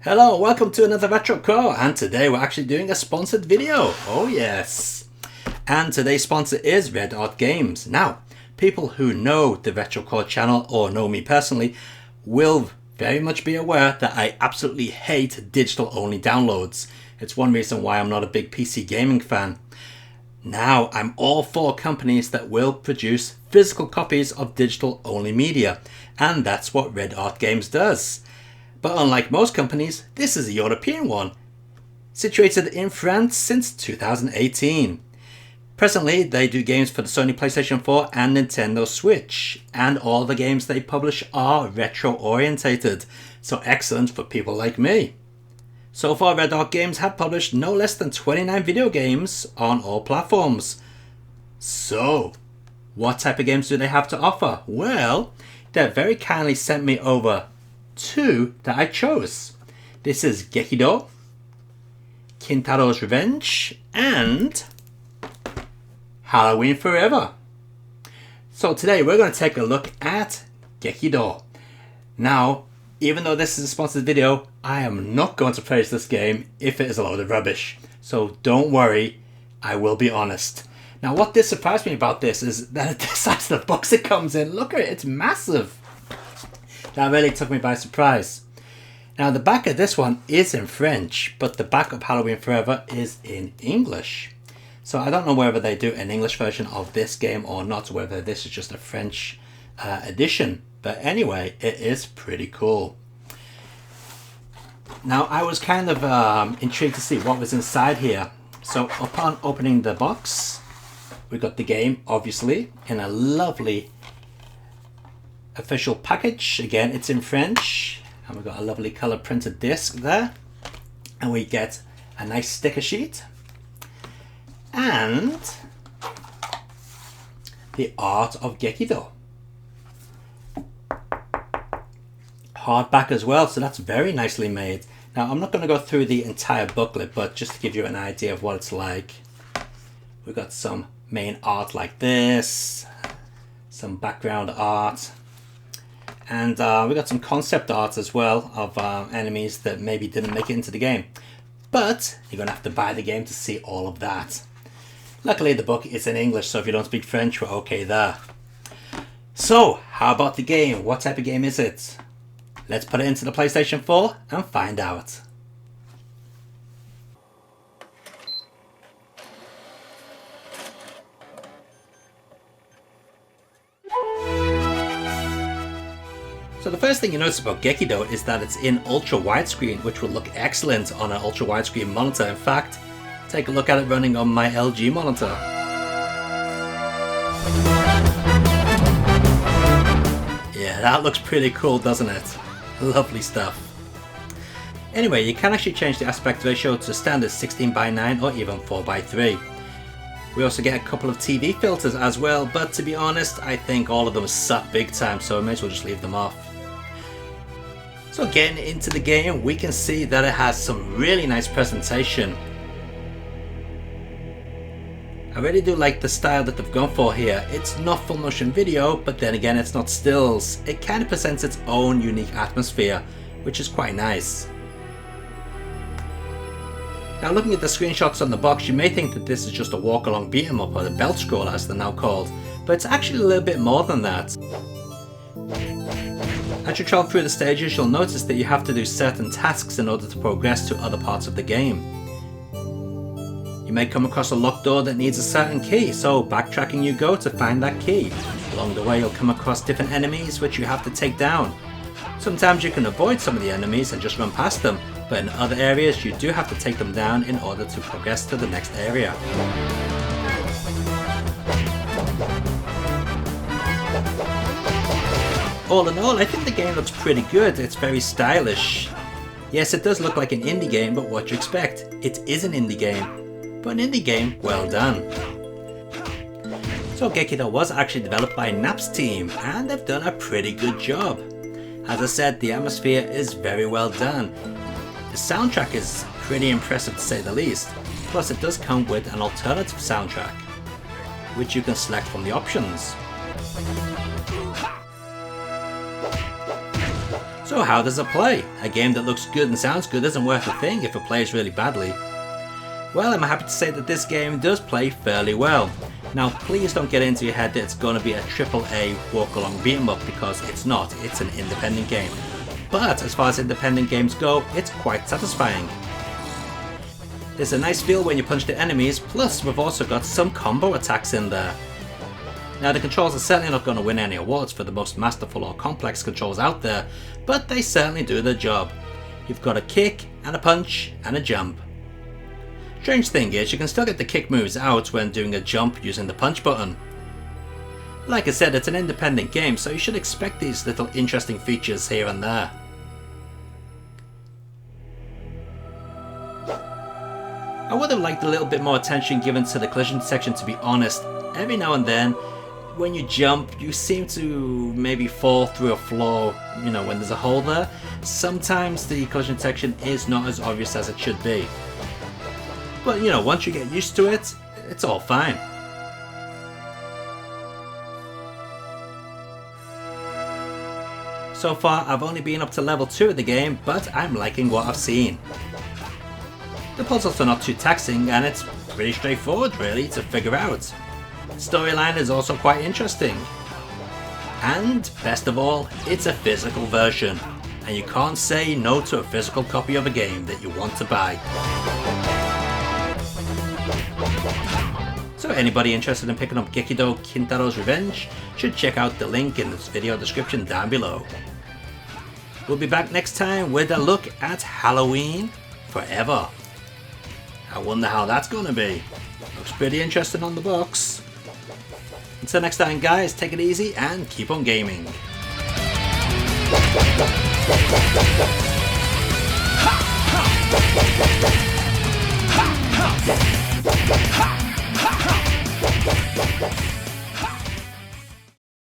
Hello, welcome to another Retro Core, and today we're actually doing a sponsored video. Oh yes. And today's sponsor is Red Art Games. Now, people who know the Retro Core channel or know me personally will very much be aware that I absolutely hate digital only downloads. It's one reason why I'm not a big PC gaming fan. Now, I'm all for companies that will produce physical copies of digital only media, and that's what Red Art Games does. But unlike most companies, this is a European one, situated in France since 2018. Presently, they do games for the Sony PlayStation 4 and Nintendo Switch, and all the games they publish are retro orientated, so excellent for people like me. So far, Red Art Games have published no less than 29 video games on all platforms. So, what type of games do they have to offer? Well, they very kindly sent me over two that I chose. This is Gekido, Kintaro's Revenge, and Halloween Forever. So today we're going to take a look at Gekido. Now, even though this is a sponsored video, I am not going to praise this game if it is a load of rubbish. So don't worry, I will be honest. Now what did surprise me about this is that the size of the box it comes in. Look at it, it's massive. That really took me by surprise. Now the back of this one is in French, but the back of Halloween Forever is in English. So I don't know whether they do an English version of this game or not, whether this is just a French edition. But anyway, it is pretty cool. Now I was kind of intrigued to see what was inside here. So upon opening the box, we got the game, obviously, in a lovely official package. Again, it's in French, and we've got a lovely color printed disc there, and we get a nice sticker sheet and the art of Gekido hardback as well, so that's very nicely made. Now I'm not going to go through the entire booklet, but just to give you an idea of what it's like, we've got some main art like this, some background art, and we got some concept art as well of enemies that maybe didn't make it into the game. But you're going to have to buy the game to see all of that. Luckily the book is in English, so if you don't speak French, we're okay there. So, how about the game? What type of game is it? Let's put it into the PlayStation 4 and find out. So the first thing you notice about Gekido is that it's in ultra widescreen, which will look excellent on an ultra widescreen monitor. In fact, take a look at it running on my LG monitor. Yeah, that looks pretty cool, doesn't it? Lovely stuff. Anyway, you can actually change the aspect ratio to standard 16:9 or even 4:3. We also get a couple of TV filters as well, but to be honest, I think all of them suck big time, so I may as well just leave them off. So getting into the game, we can see that it has some really nice presentation. I really do like the style that they've gone for here. It's not full motion video, but then again it's not stills. It kind of presents its own unique atmosphere, which is quite nice. Now looking at the screenshots on the box, you may think that this is just a walk along beat 'em up or the belt scroller as they're now called, but it's actually a little bit more than that. As you travel through the stages, you'll notice that you have to do certain tasks in order to progress to other parts of the game. You may come across a locked door that needs a certain key, so backtracking you go to find that key. Along the way you'll come across different enemies which you have to take down. Sometimes you can avoid some of the enemies and just run past them, but in other areas you do have to take them down in order to progress to the next area. All in all, I think the game looks pretty good. It's very stylish. Yes, it does look like an indie game, but what do you expect? It is an indie game, but an indie game well done. So Gekido was actually developed by Nap's team, and they've done a pretty good job. As I said, the atmosphere is very well done. The soundtrack is pretty impressive to say the least, plus it does come with an alternative soundtrack, which you can select from the options. So how does it play? A game that looks good and sounds good isn't worth a thing if it plays really badly. Well, I'm happy to say that this game does play fairly well. Now please don't get into your head that it's going to be a AAA walk-along beat 'em up, because it's not, it's an independent game. But as far as independent games go, it's quite satisfying. There's a nice feel when you punch the enemies, plus we've also got some combo attacks in there. Now the controls are certainly not going to win any awards for the most masterful or complex controls out there, but they certainly do their job. You've got a kick, and a punch, and a jump. Strange thing is, you can still get the kick moves out when doing a jump using the punch button. Like I said, it's an independent game, so you should expect these little interesting features here and there. I would have liked a little bit more attention given to the collision section, to be honest. Every now and then, when you jump, you seem to maybe fall through a floor, when there's a hole there. Sometimes the collision section is not as obvious as it should be. But once you get used to it, it's all fine. So far, I've only been up to level 2 of the game, but I'm liking what I've seen. The puzzles are not too taxing, and it's pretty straightforward really to figure out. The storyline is also quite interesting. And best of all, it's a physical version, and you can't say no to a physical copy of a game that you want to buy. So anybody interested in picking up Gekido Kintaro's Revenge should check out the link in this video description down below. We'll be back next time with a look at Halloween Forever. I wonder how that's going to be. Looks pretty interesting on the box. Until next time guys, take it easy and keep on gaming.